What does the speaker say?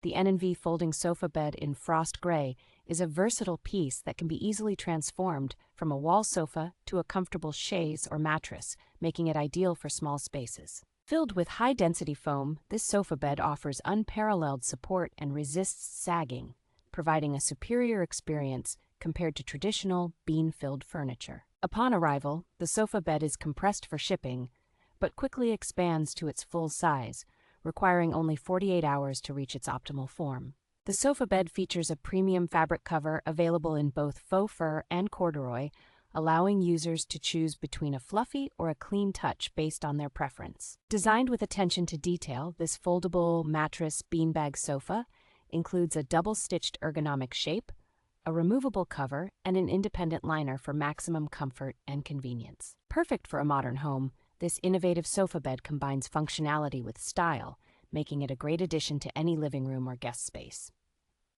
The N&V Folding Sofa Bed in Frost Gray is a versatile piece that can be easily transformed from a wall sofa to a comfortable chaise or mattress, making it ideal for small spaces. Filled with high-density foam, this sofa bed offers unparalleled support and resists sagging, providing a superior experience compared to traditional bean-filled furniture. Upon arrival, the sofa bed is compressed for shipping, but quickly expands to its full size, requiring only 48 hours to reach its optimal form. The sofa bed features a premium fabric cover available in both faux fur and corduroy, allowing users to choose between a fluffy or a clean touch based on their preference. Designed with attention to detail, this foldable mattress beanbag sofa includes a double-stitched ergonomic shape, a removable cover, and an independent liner for maximum comfort and convenience. Perfect for a modern home, this innovative sofa bed combines functionality with style, making it a great addition to any living room or guest space.